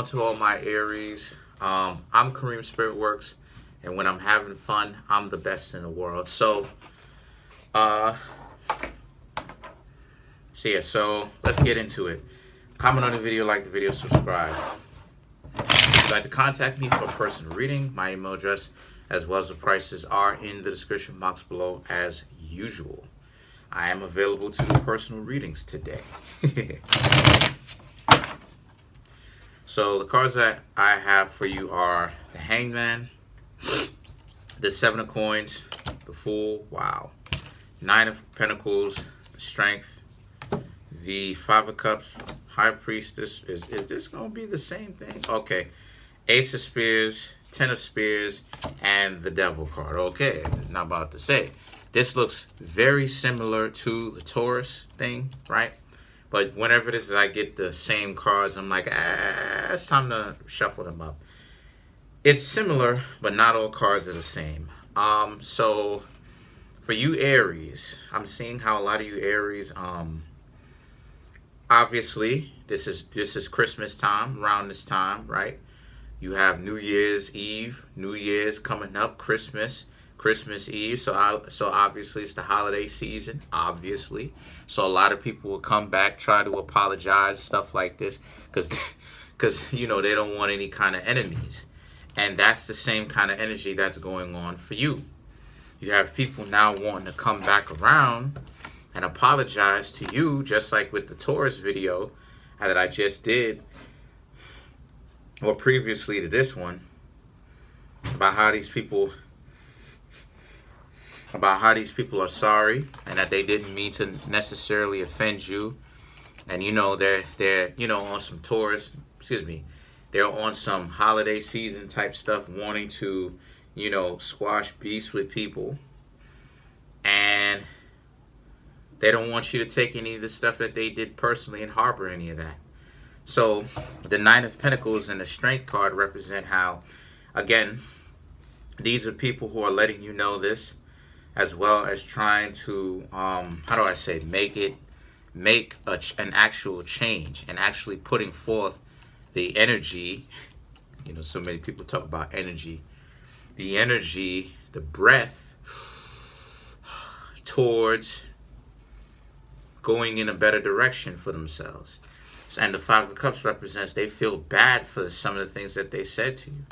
on to all my Aries. I'm Kareemspiritworks, and when I'm having fun, I'm the best in the world. So so let's get into it. Comment on the video, like the video, subscribe. If you'd like to contact me for a personal reading, my email address as well as the prices are in the description box below as usual. I am available to do personal readings today. So the cards that I have for you are the Hangman, the Seven of Coins, the Fool, wow, Nine of Pentacles, Strength, the Five of Cups, High Priestess. Is this going to be the same thing? Okay. Ace of Spears, Ten of Spears, and the Devil card. Okay, I'm not about to say. This looks very similar to the Taurus thing, right? But whenever it is that I get the same cards, I'm like, it's time to shuffle them up. It's similar, but not all cards are the same. So for you Aries, I'm seeing how a lot of you Aries, obviously this is Christmas time, around this time, right? You have New Year's Eve, New Year's coming up, Christmas Eve. So obviously it's the holiday season, obviously. So a lot of people will come back, try to apologize, stuff like this, because you know they don't want any kind of enemies. And that's the same kind of energy that's going on for you. You have people now wanting to come back around and apologize to you, just like with the Taurus video that I just did, or previously to this one, about how these people are sorry and that they didn't mean to necessarily offend you. And you know they're you know on some Taurus, they're on some holiday season type stuff, wanting to, you know, squash beefs with people, and they don't want you to take any of the stuff that they did personally and harbor any of that. So the Nine of Pentacles and the Strength card represent how, again, these are people who are letting you know this, as well as trying to, make an actual change, and actually putting forth the energy. You know, so many people talk about energy. The energy, the breath towards going in a better direction for themselves. And the Five of Cups represents they feel bad for some of the things that they said to you.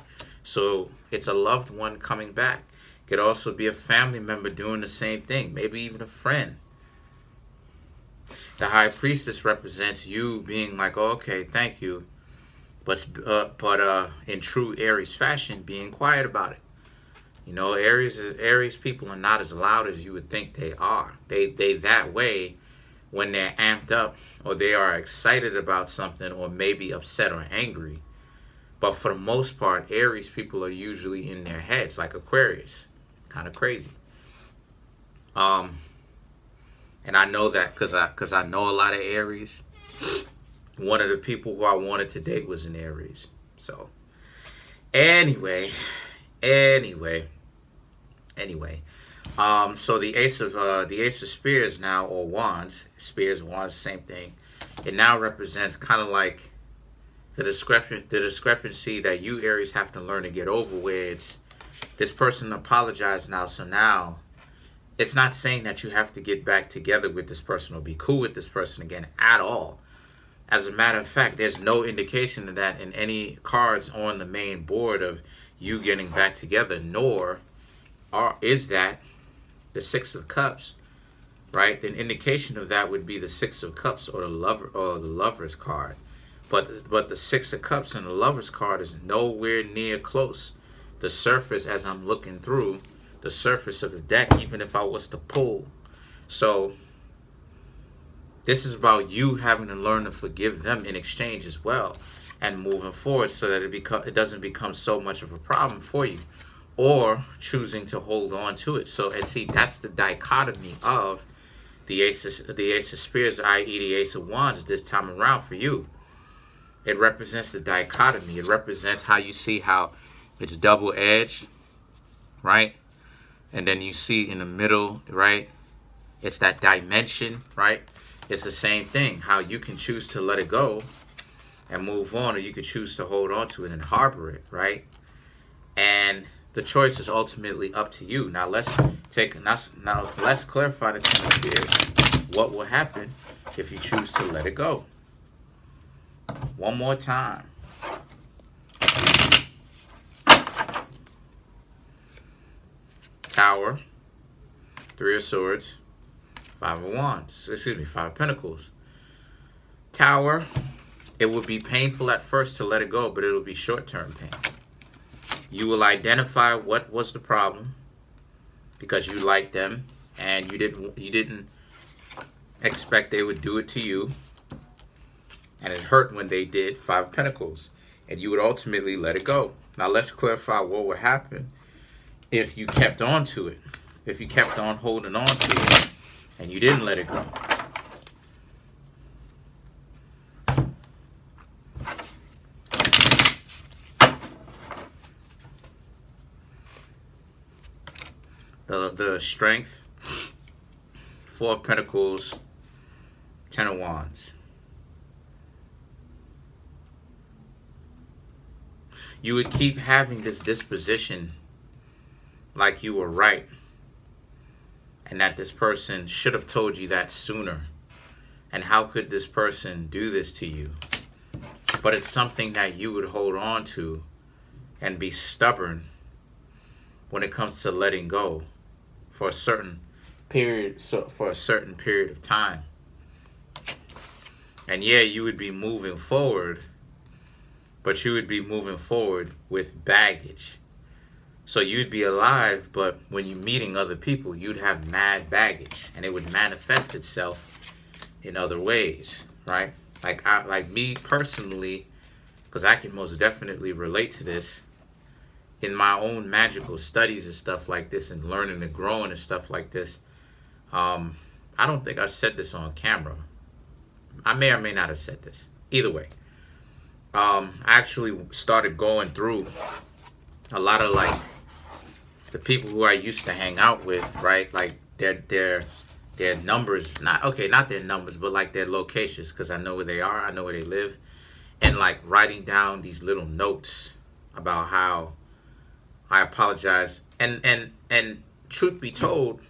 So it's a loved one coming back. Could also be a family member doing the same thing, maybe even a friend. The High Priestess represents you being like, oh, okay, thank you, but in true Aries fashion, being quiet about it. You know, Aries people are not as loud as you would think they are. They that way when they're amped up, or they are excited about something, or maybe upset or angry. But for the most part, Aries people are usually in their heads, like Aquarius. Kind of crazy. And I know that because I know a lot of Aries. One of the people who I wanted to date was an Aries. So anyway. So the Ace of Spears now, or Wands, Spears, Wands, same thing. It now represents kind of like the discrepancy that you Aries have to learn to get over, where it's this person apologized now, so now it's not saying that you have to get back together with this person or be cool with this person again at all. As a matter of fact, there's no indication of that in any cards on the main board of you getting back together, nor is that the Six of Cups, right? The indication of that would be the Six of Cups or the Lover's card. But the Six of Cups and the Lover's card is nowhere near close. The surface, as I'm looking through the surface of the deck, even if I was to pull. So this is about you having to learn to forgive them in exchange as well, and moving forward, so that it doesn't become so much of a problem for you, or choosing to hold on to it. So, and see, that's the dichotomy of the Ace of Spears, i.e. the Ace of Wands, this time around for you. It represents the dichotomy. It represents how you see how it's double-edged, right? And then you see in the middle, right? It's that dimension, right? It's the same thing. How you can choose to let it go, and move on, or you could choose to hold on to it and harbor it, right? And the choice is ultimately up to you. Now let's clarify the Ten of Spears. What will happen if you choose to let it go? One more time. Tower, Three of Swords, Five of Wands. Excuse me, Five of Pentacles. Tower, it will be painful at first to let it go, but it will be short-term pain. You will identify what was the problem because you liked them and you didn't expect they would do it to you, and it hurt when they did. Five of Pentacles, and you would ultimately let it go. Now let's clarify what would happen if you kept on to it, if you kept on holding on to it and you didn't let it go. The Strength, Four of Pentacles, Ten of Wands. You would keep having this disposition like you were right, and that this person should have told you that sooner, and how could this person do this to you? But it's something that you would hold on to and be stubborn when it comes to letting go for a certain period, for a certain period of time. And yeah, you would be moving forward, but you would be moving forward with baggage. So you'd be alive, but when you're meeting other people, you'd have mad baggage, and it would manifest itself in other ways, right? Like me personally, because I can most definitely relate to this in my own magical studies and stuff like this, and learning and growing and stuff like this. I don't think I said this on camera. I may or may not have said this. Either way, I actually started going through a lot of like the people who I used to hang out with, right? Like their numbers, not their numbers, but like their locations, because I know where they are, I know where they live, and like writing down these little notes about how I apologize. And truth be told,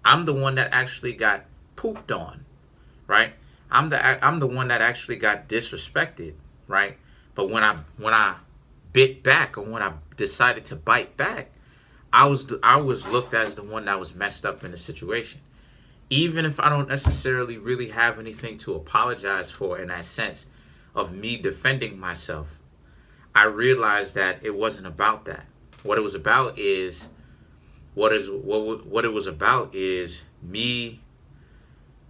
I'm the one that actually got pooped on, right? I'm the one that actually got disrespected, right? But when I bit back, or when I decided to bite back, I was looked as the one that was messed up in the situation. Even if I don't necessarily really have anything to apologize for in that sense of me defending myself, I realized that it wasn't about that. What it was about is me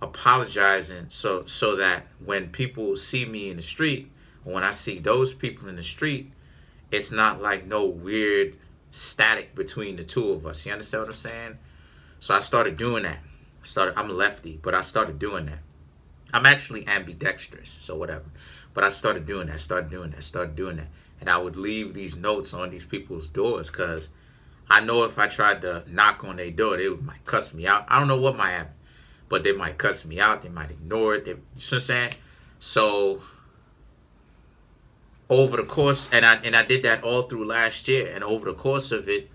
apologizing so that when people see me in the street, or when I see those people in the street, it's not like no weird static between the two of us. You understand what I'm saying? So I started doing that. I'm a lefty, but I started doing that. I'm actually ambidextrous, so whatever. But I started doing that. And I would leave these notes on these people's doors, because I know if I tried to knock on their door, they might cuss me out. I don't know what might happen, but they might cuss me out. They might ignore it. You know what I'm saying? So over the course, and I did that all through last year, and over the course of it,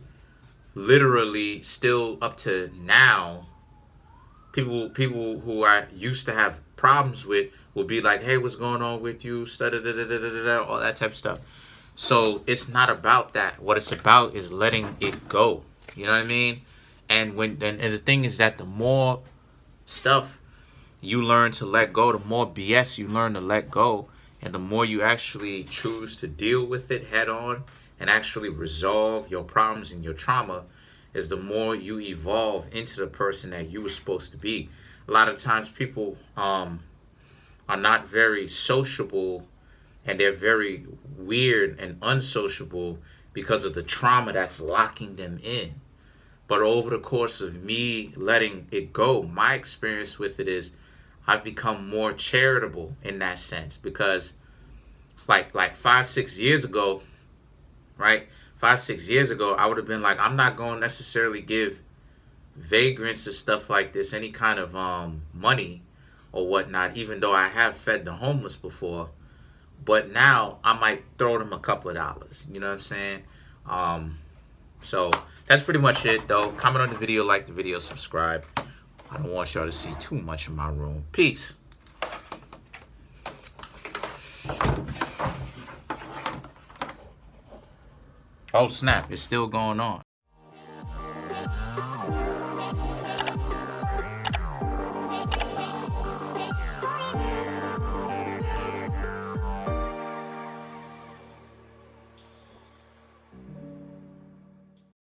literally still up to now, people who I used to have problems with will be like, hey, what's going on with you? All that type of stuff. So it's not about that. What it's about is letting it go. You know what I mean? And the thing is that the more stuff you learn to let go, the more BS you learn to let go, and the more you actually choose to deal with it head on and actually resolve your problems and your trauma, is the more you evolve into the person that you were supposed to be. A lot of times people are not very sociable, and they're very weird and unsociable because of the trauma that's locking them in. But over the course of me letting it go, my experience with it is I've become more charitable in that sense, because like 5-6 years ago, right? 5-6 years ago, I would have been like, I'm not going to necessarily give vagrants and stuff like this any kind of money or whatnot, even though I have fed the homeless before. But now I might throw them a couple of dollars. You know what I'm saying? So that's pretty much it, though. Comment on the video, like the video, subscribe. I don't want y'all to see too much in my room. Peace. Oh, snap. It's still going on.